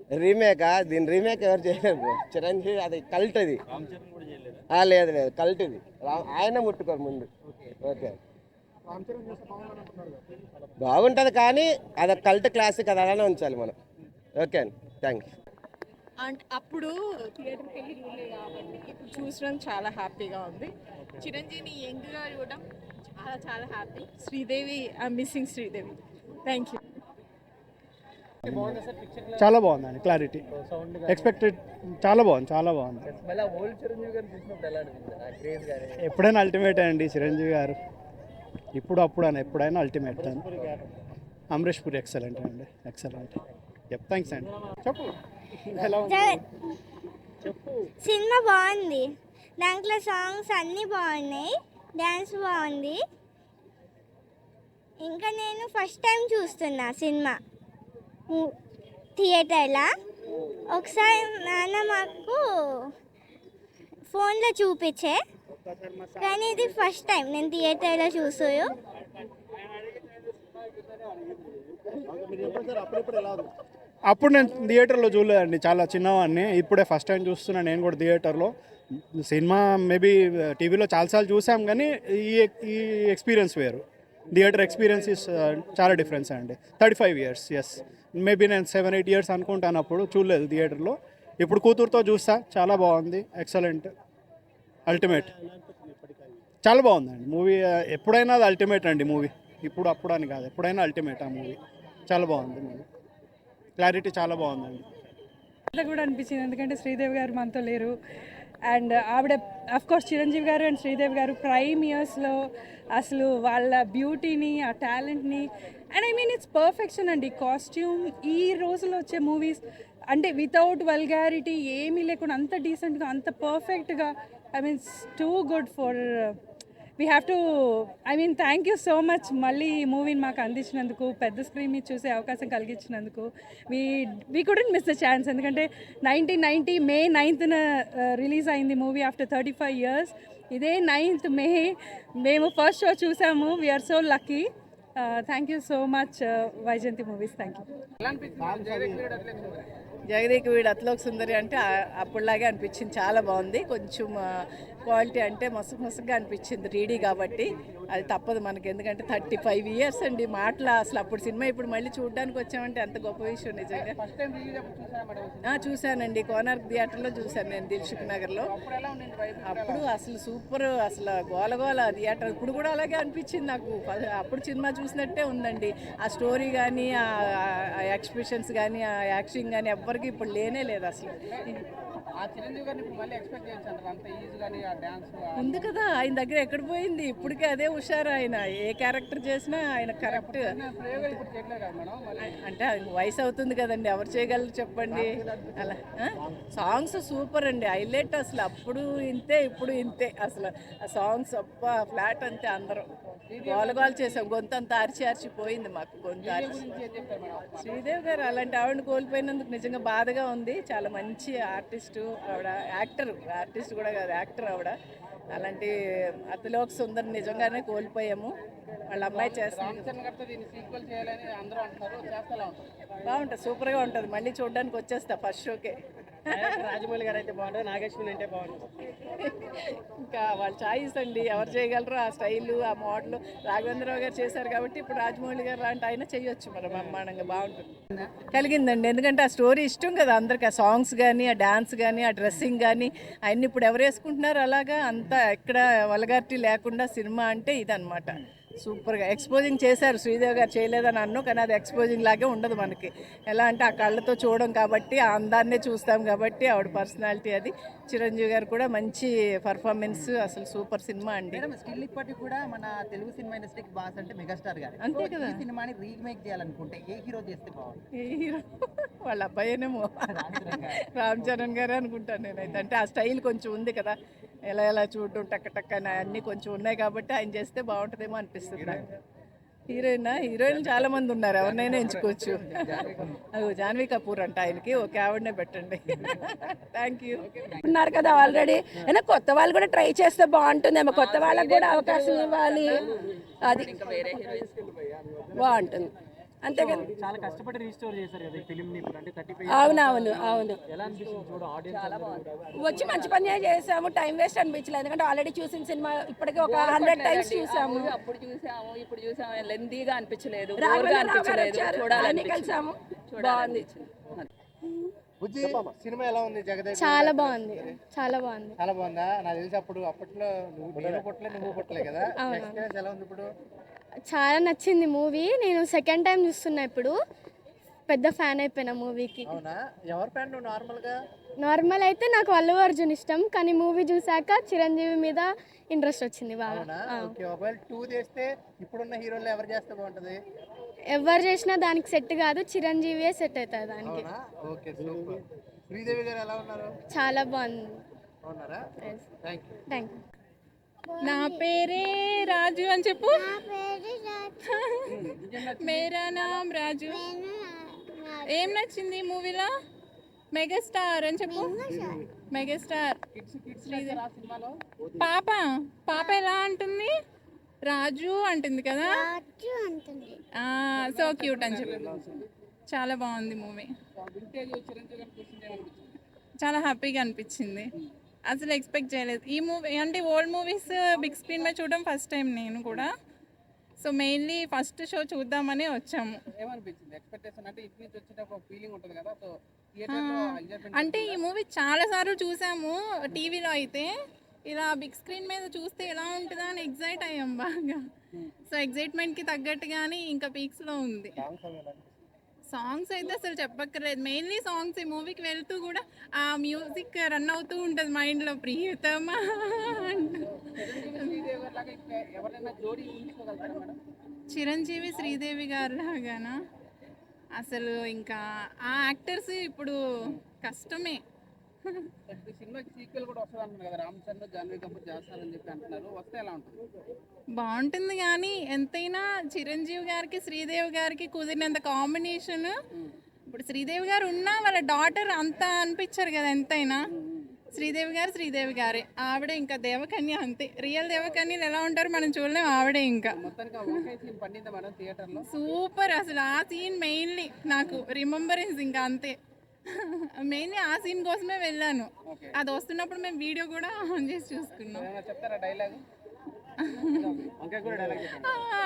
రీమేకా? దీని రీమేక్ ఎవరు చేయలేరు బ్రో. చిరంజీవి అది కల్ట్ అది. లేదు లేదు, కల్ట్ ఇది. ఆయన ముట్టుకోరు ముందు. ఓకే, బాగుంటుంది కానీ అది కల్ట్ క్లాసిక్, అది అలానే ఉంచాలి మనం. ఓకే అండి, థ్యాంక్స్. అంటే అప్పుడు థియేటర్కి వెళ్ళి చూడలే కాబట్టి ఇప్పుడు చూసడం చాలా హ్యాపీగా ఉంది. చిరంజీవిని యంగ్గా చూడడం చాలా చాలా happy. Sridevi, I missing Sridevi. Thank you. చాలా బాగుందండి, క్లారిటీ ఎక్స్పెక్టెడ్. చాలా బాగుంది. ఎప్పుడైనా అల్టిమేట్ అండి చిరంజీవి గారు, ఇప్పుడు అప్పుడు అని ఎప్పుడైనా అల్టిమేట్. అమరీష్ పూరి ఎక్సలెంట్ అండి, ఎక్సలెంట్. థ్యాంక్స్ అండి. చెప్పు. సినిమా బాగుంది, దాంట్లో సాంగ్స్ అన్నీ బాగున్నాయి, డ్యాన్స్ బాగుంది. ఇంకా నేను ఫస్ట్ టైం చూస్తున్నా సినిమా థియేటర్లో. ఒకసారి నాన్న మాకు ఫోన్లో చూపించే, కానీ ఇది ఫస్ట్ టైం నేను థియేటర్లో చూసాను. అప్పుడు నేను థియేటర్లో చూడలేదండి, చాలా చిన్నవాడిని. ఇప్పుడే ఫస్ట్ టైం చూస్తున్నా నేను కూడా థియేటర్లో. సినిమా మేబీ టీవీలో చాలాసార్లు చూసాం, కానీ ఈ ఎక్స్పీరియన్స్ వేరు. థియేటర్ ఎక్స్పీరియన్స్ ఇస్ చాలా డిఫరెన్స్ అండి. 35 years, ఎస్. మేబీ నేను 7-8 years అనుకుంటాను, అప్పుడు చూడలేదు థియేటర్లో. ఇప్పుడు కూతురుతో చూస్తా, చాలా బాగుంది, ఎక్సలెంట్, అల్టిమేట్. చాలా బాగుందండి మూవీ. ఎప్పుడైనా అది అల్టిమేట్ అండి మూవీ. ఇప్పుడు అప్పుడు అని కాదు, ఎప్పుడైనా అల్టిమేట్ ఆ మూవీ. చాలా బాగుంది మూవీ, క్లారిటీ చాలా బాగుందండి. ఇట్లా కూడా అనిపించింది, ఎందుకంటే శ్రీదేవి గారు మనతో లేరు. అండ్ ఆవిడ అఫ్కోర్స్ చిరంజీవి గారు అండ్ శ్రీదేవి గారు ప్రైమ్ ఇయర్స్లో అసలు వాళ్ళ బ్యూటీని, ఆ టాలెంట్ని, and I mean it's perfection అండి. కాస్ట్యూమ్ ఈ రోజుల్లో వచ్చే మూవీస్ అంటే వితౌట్ వల్గారిటీ ఏమీ లేకుండా అంత డీసెంట్గా, అంత పర్ఫెక్ట్గా, I means too good for we have to, I mean thank you so much. మళ్ళీ ఈ మూవీని మాకు అందించినందుకు, పెద్ద స్క్రీన్ మీద చూసే అవకాశం కలిగించినందుకు. We couldn't miss the chance, ఎందుకంటే 1990 May 9th రిలీజ్ అయింది మూవీ ఆఫ్టర్ 35 years. ఇదే 9th May మేము ఫస్ట్ షో చూసాము. We're so lucky. Thank you so much Vyjayanthi movies. Thank you. Jagadeka Veerudu Athiloka సుందరి అంటే అప్పుడులాగే అనిపించింది, చాలా బాగుంది. కొంచెం క్వాలిటీ అంటే మసుగా అనిపించింది, రీడీ కాబట్టి అది తప్పదు మనకి, ఎందుకంటే 35 years అండి మాటలు. అసలు అప్పుడు సినిమా ఇప్పుడు మళ్ళీ చూడడానికి వచ్చామంటే ఎంత గొప్ప విషయం నిజంగా. చూశానండి, కోనార్క్ థియేటర్లో చూశాను నేను, దిల్సుఖ్ నగర్లో. అప్పుడు అసలు సూపర్, అసలు గోలగోల థియేటర్. ఇప్పుడు కూడా అలాగే అనిపించింది నాకు, అప్పుడు సినిమా చూసినట్టే ఉందండి. ఆ స్టోరీ కానీ, ఆ ఎక్స్ప్రెషన్స్ కానీ, ఆ యాక్టింగ్ కానీ ఎవ్వరికి ఇప్పుడు లేనే లేదు అసలు. ఉంది కదా ఆయన దగ్గర, ఎక్కడ పోయింది ఇప్పటికే అదే హుషారు. ఆయన ఏ క్యారెక్టర్ చేసినా ఆయన కరెక్ట్. అంటే వయసు అవుతుంది కదండి, ఎవరు చేయగలరు చెప్పండి. అలా సాంగ్స్ సూపర్ అండి, హైలైట్ అసలు. అప్పుడు ఇంతే, ఇప్పుడు ఇంతే అసలు. ఆ సాంగ్స్ అప్ప ఫ్లాట్ అంతే. అందరం గోలగోలు చేసాం, గొంతు అంతా అరిచిపోయింది మాకు, గొంతు అరిచి. శ్రీదేవి గారు అలాంటి ఆవిడని కోల్పోయినందుకు నిజంగా బాధగా ఉంది. చాలా మంచి ఆర్టిస్టు ఆవిడ, ఆర్టిస్ట్ కూడా కాదు, యాక్టర్ ఆవిడ. అలాంటి అతిలోక సుందరి నిజంగానే కోల్పోయాము. వాళ్ళ అమ్మాయి చేస్తుంది, బాగుంటుంది, సూపర్గా ఉంటుంది. మళ్ళీ చూడడానికి వచ్చేస్తా ఫస్ట్ షోకే. రాజమౌళి గారు అయితే బాగుంటుంది, నాగేశ్వరి అంటే బాగుంటుంది. ఇంకా వాళ్ళ చాయిస్ అండి, ఎవరు చేయగలరు ఆ స్టైలు, ఆ మోడల్. రాఘవేంద్రరావు గారు చేశారు కాబట్టి ఇప్పుడు రాజమౌళి గారు లాంటి ఆయన చేయొచ్చు, మరి బ్రహ్మాండంగా బాగుంటుంది. కలిగిందండి, ఎందుకంటే ఆ స్టోరీ ఇష్టం కదా అందరికి. ఆ సాంగ్స్ కానీ, ఆ డాన్స్ కానీ, ఆ డ్రెస్సింగ్ కానీ అవన్నీ ఇప్పుడు ఎవరు వేసుకుంటున్నారు అలాగా. అంతా ఎక్కడ వల్గారిటీ లేకుండా సినిమా అంటే ఇదనమాట. సూపర్గా ఎక్స్పోజింగ్ చేశారు. శ్రీదేవి గారు చేయలేదని అన్ను, కానీ అది ఎక్స్పోజింగ్ లాగే ఉండదు మనకి. ఎలా అంటే ఆ కళ్ళతో చూడడం కాబట్టి, ఆ అందాన్నే చూస్తాం కాబట్టి, ఆవిడ పర్సనాలిటీ అది. చిరంజీవి గారు కూడా మంచి పర్ఫార్మెన్స్, అసలు సూపర్ సినిమా అండి. స్టిల్ ఇప్పటికి కూడా మన తెలుగు సినిమా ఇండస్ట్రీకి బాస్ అంటే మెగాస్టార్ గారు. అంతే కదా. ఈ సినిమాని రీమేక్ చేయాలనుకుంటే ఏ హీరో చేస్తే బాగుంది? ఏ హీరో? వాళ్ళ అబ్బాయేనేమో, రామ్ చరణ్ గారే అనుకుంటాను నేనైతే. అంటే ఆ స్టైల్ కొంచెం ఉంది కదా, ఎలా చూడటం టక్క అని అన్నీ కొంచెం ఉన్నాయి కాబట్టి ఆయన చేస్తే బాగుంటుందేమో అనిపిస్తుంది. హీరోయిన్ చాలా మంది ఉన్నారు, ఎవరినైనా ఎంచుకోవచ్చు. జాన్వీ కపూర్ అంట ఆయనకి, ఓకే ఆవిడనే పెట్టండి. Thank you. ఉన్నారు కదా ఆల్రెడీ, అయినా కొత్త వాళ్ళు కూడా ట్రై చేస్తే బాగుంటుందేమో, కొత్త వాళ్ళకి కూడా అవకాశం ఇవ్వాలి, అది బాగుంటుంది. అంతేగాని చాలా కష్టపడి రీస్టోర్ చేశారు కదా ఈ ఫిల్మ్ ని ఇప్పుడు అంటే 35 అవునవును అవును ఎలా అనిపిస్తుంది చూడ ఆడియన్స్ వచ్చి మంచి పని చేసాము, టైం వేస్ట్ అనిపించలేదు. ఎందుకంటే ఆల్రెడీ చూసిన సినిమా ఇప్పటికీ ఒక 100 టైమ్స్ చూసాము. అప్పుడు చూసాము, ఇప్పుడు చూసాము, లెందీగా అనిపించలేదు, రాఘవేంద్రరావు బోర్గా గారు అనిపించలేదు, వచ్చారు, అన్ని కలిసాము, బాగుంది. బుజ్జి సినిమా ఎలా ఉంది జగదేవ్ చాలా బాగుంది, చాలా బాగుంది. చాలా బాగుందా? నాకు తెలిసి అప్పట్లో నేను పుట్టలే కదా, ఎక్స్పీరియన్స్ ఎలా ఉంది ఇప్పుడు? చాలా నచ్చింది మూవీ. నేను సెకండ్ టైం చూస్తున్నా ఇప్పుడు. పెద్ద ఫ్యాన్ అయిపోయినా మూవీకి. అవునా? ఎవరు ఫ్యాన్ నువ్వు నార్మల్గా? నార్మల్ అయితే నాకు అల్లు అర్జున్ ఇష్టం, కానీ మూవీ చూసాక చిరంజీవి మీద ఇంట్రెస్ట్ వచ్చింది బాగా. అవునా? ఓకే. ఒకవేళ 2 చేస్తే ఇప్పుడున్న హీరోలు ఎవరు చేస్తే బాగుంటది? ఎవరు చేసినా దానికి సెట్ కాదు, చిరంజీవియే సెట్ అవుతుంది దానికి. అవునా? Okay, super. శ్రీదేవి గారు ఎలా ఉన్నారు? చాలా బాగుంది. అవునారా? Thank you. Thank you. నా పేరే రాజు అని చెప్పు. మేరా నామ్ రాజు. ఏం నచ్చింది మూవీలో? మెగాస్టార్ అని చెప్పు. మెగాస్టార్. పాప ఎలా అంటుంది? రాజు అంటుంది కదా, సో క్యూట్ అని చెప్పి. చాలా బాగుంది మూవీ, చాలా హ్యాపీగా అనిపించింది. అసలు ఎక్స్పెక్ట్ చేయలేదు ఈ మూవీ అంటే. ఓల్డ్ మూవీస్ బిగ్ స్క్రీన్ మీద చూడడం ఫస్ట్ టైం నేను కూడా. సో మెయిన్లీ ఫస్ట్ షో చూద్దామని వచ్చాము. ఏమనిపించింది? ఎక్స్పెక్టేషన్ అంటే ఇటు నుంచి వచ్చేటప్పుడు ఫీలింగ్ ఉంటుంది కదా, సో అంటే ఈ మూవీ చాలాసార్లు చూసాము టీవీలో అయితే. ఇలా బిగ్ స్క్రీన్ మీద చూస్తే ఎలా ఉంటుందా అని ఎగ్జైట్ అయ్యాం బాగా. సో ఎగ్జైట్మెంట్కి తగ్గట్టుగానే ఇంకా పీక్స్లో ఉంది. సాంగ్స్ అయితే అసలు చెప్పక్కర్లేదు. మెయిన్లీ సాంగ్స్ ఈ మూవీకి వెళ్తూ కూడా ఆ మ్యూజిక్ రన్ అవుతూ ఉంటుంది మైండ్లో. ప్రియతమా చిరంజీవి శ్రీదేవి గారు లాగానా? అసలు ఇంకా ఆ యాక్టర్స్ ఇప్పుడు కష్టమే. సినిమాకి సీక్వెల్ కూడా వస్తుంది అంటున్నారు కదా, రామ్ చరణ్ జాన్వీ కపూర్ చేస్తారని చెప్పి అంటున్నారు. వస్తే ఎలా ఉంటుంది? బాగుంటుంది, కానీ ఎంతైనా చిరంజీవి గారికి శ్రీదేవి గారికి కుదిరినంత కాంబినేషన్. ఇప్పుడు శ్రీదేవి గారు ఉన్నా వాళ్ళ డాటర్ అంత అనిపించారు కదా ఎంతైనా. శ్రీదేవి గారే ఆవిడ ఇంకా దేవకన్య అంతే. రియల్ దేవకన్యలు ఎలా ఉంటారు మనం చూడలేము, ఆవిడే ఇంకా సూపర్. అసలు ఆ సీన్ మెయిన్లీ నాకు రిమెంబరెన్స్ ఇంకా అంతే. మెయిన్లీ ఆ సీన్ కోసమే వెళ్ళాను. అది వస్తున్నప్పుడు మేము వీడియో కూడా ఆన్ చేసి చూసుకున్నాం.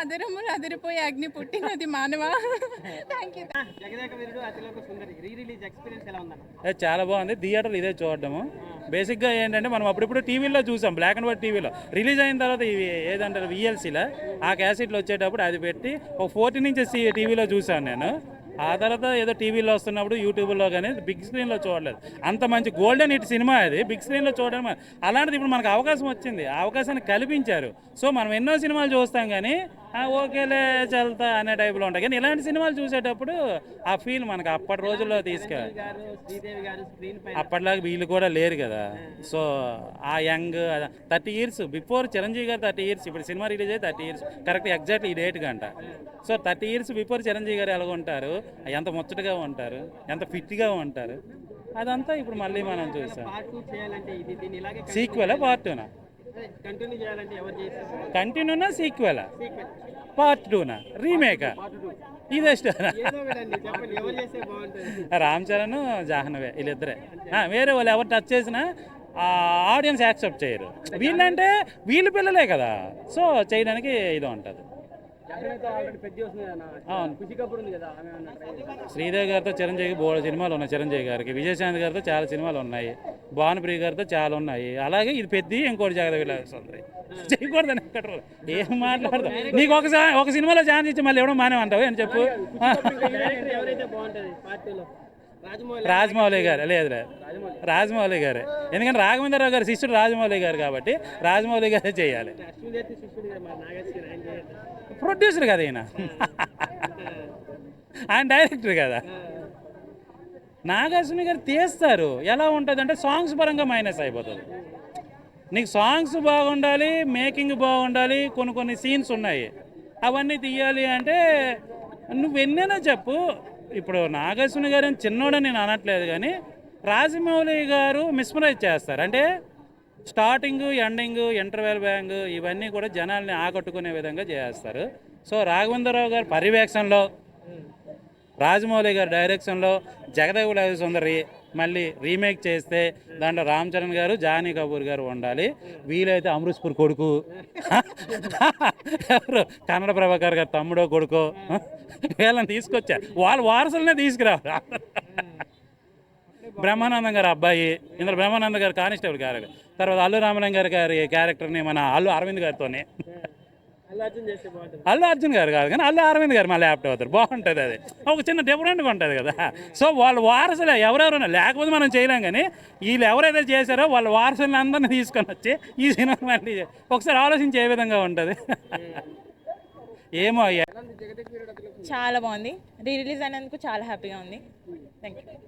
అదరములు అదిరిపోయి అగ్ని పుట్టినది మానవ. Thank you. చాలా బాగుంది. థియేటర్లు ఇదే చూడడము. బేసిక్గా ఏంటంటే మనం అప్పుడప్పుడు టీవీలో చూసాం, బ్లాక్ అండ్ వైట్ టీవీలో. రిలీజ్ అయిన తర్వాత ఇవి ఏదంటారు విఎల్సీలో ఆ క్యాసెట్లు వచ్చేటప్పుడు అది పెట్టి ఒక 14 ఇంచెస్ టీవీలో చూసాను నేను. ఆ తర్వాత ఏదో టీవీలో వస్తున్నప్పుడు యూట్యూబ్లో కానీ బిగ్ స్క్రీన్లో చూడలేదు. అంత మంచి గోల్డెన్ హిట్ సినిమా అది బిగ్ స్క్రీన్లో చూడడం. అలాంటిది ఇప్పుడు మనకు అవకాశం వచ్చింది, ఆ అవకాశాన్ని కల్పించారు. సో మనం ఎన్నో సినిమాలు చూస్తాం కానీ ఓకేలే చల్తా అనే టైప్లో ఉంటాయి. కానీ ఇలాంటి సినిమాలు చూసేటప్పుడు ఆ ఫీల్ మనకు అప్పటి రోజుల్లో తీసుకెళ్ళాలి. అప్పటిలాగా వీళ్ళు కూడా లేరు కదా. సో ఆ యంగ్ 30 ఇయర్స్ బిఫోర్ చిరంజీవి గారు 30 ఇయర్స్. ఇప్పుడు సినిమా రిలీజ్ అయ్యి 30 ఇయర్స్ కరెక్ట్ ఎగ్జాక్ట్ ఈ డేట్ గంట. సో 30 ఇయర్స్ బిఫోర్ చిరంజీవి గారు ఎలా ఉంటారు, ఎంత ముచ్చటగా ఉంటారు, ఎంత ఫిట్గా ఉంటారు, అదంతా ఇప్పుడు మళ్ళీ మనం చూసాం. సీక్వెలా పార్ట్ 2నా? కంటిన్యూనా సీక్వెలా? పార్ట్ 2నా? రీమేకా? ఇదే స్టోరీ. రామ్ చరణ్ జాహ్నవి వీళ్ళిద్దరే. వేరే వాళ్ళు ఎవరు టచ్ చేసినా ఆడియన్స్ యాక్సెప్ట్ చేయరు. వీళ్ళంటే వీళ్ళు పిల్లలే కదా, సో చేయడానికి ఇది ఉంటుంది. శ్రీదేవి గారితో చిరంజీవికి బోల్డ్ సినిమాలు ఉన్నాయి. చిరంజీవి గారికి విజయశాంతి గారితో చాలా సినిమాలు ఉన్నాయి. భానుప్రియ గారితో చాలా ఉన్నాయి. అలాగే ఇది పెద్ద ఇంకోటి జగదేవి వస్తుంది. చేయకూడదని ఎక్కడ ఏం మాట్లాడతావు? నీకు ఒక సినిమాలో ఛాన్స్ ఇచ్చి మళ్ళీ ఎవడో మానేమంటావు అని చెప్పు. రాజమౌళి గారు లేదు రాజమౌళి గారే. ఎందుకంటే రాఘవేంద్రరావు గారు శిష్యుడు రాజమౌళి గారు కాబట్టి రాజమౌళి గారే చేయాలి. ప్రొడ్యూసర్ కదా ఈయన, ఆయన డైరెక్టర్ కదా. నాగార్జున గారు తీస్తారు. ఎలా ఉంటుంది అంటే సాంగ్స్ పరంగా మైనస్ అయిపోతుంది. నీకు సాంగ్స్ బాగుండాలి, మేకింగ్ బాగుండాలి, కొన్ని సీన్స్ ఉన్నాయి, అవన్నీ తీయాలి అంటే నువ్వు ఎన్నైనా చెప్పు. ఇప్పుడు నాగార్జున గారు చిన్నోడని నేను అనట్లేదు, కానీ రాజమౌళి గారు మిస్మరైజ్ చేస్తారు. అంటే స్టార్టింగ్ ఎండింగ్ ఇంటర్వెల్ బ్యాంగ్ ఇవన్నీ కూడా జనాల్ని ఆకట్టుకునే విధంగా చేస్తారు. సో రాఘవేంద్రరావు గారి పర్యవేక్షణలో రాజమౌళి గారి డైరెక్షన్లో జగదేవుల సుందరి మళ్ళీ రీమేక్ చేస్తే దాంట్లో రామ్ చరణ్ గారు, జానీ కపూర్ గారు ఉండాలి. వీలైతే అమృత్పూర్ కొడుకు, ఎవరు కన్నడ ప్రభాకర్ గారు తమ్ముడో కొడుకో వీళ్ళని తీసుకొచ్చా, వాళ్ళ వారసులనే తీసుకురావాలి. బ్రహ్మానందం గారి అబ్బాయి, ఇందులో బ్రహ్మానందం గారు కానిస్టేబుల్ క్యారెక్టర్, తర్వాత అల్లు రామలింగ గారి క్యారెక్టర్ని మన అల్లు అరవింద్ గారితోనే, అల్లు అర్జున్ గారు కాదు కానీ అల్లు అరవింద్ గారు మళ్ళీ యాప్ట్ అవుతారు. బాగుంటుంది, అది ఒక చిన్న డిఫరెంట్గా ఉంటుంది కదా. సో వాళ్ళ వారసులు ఎవరెవరైనా లేకపోతే మనం చేయలేం, కానీ వీళ్ళు ఎవరైతే చేశారో వాళ్ళ వారసులను అందరినీ తీసుకొని వచ్చి ఈ సినిమా మళ్ళీ ఒకసారి ఆలోచించి ఏ విధంగా ఉంటుంది. ఏమో అయ్యా, చాలా బాగుంది. రీ రిలీజ్ అయినందుకు చాలా హ్యాపీగా ఉంది. Thank you.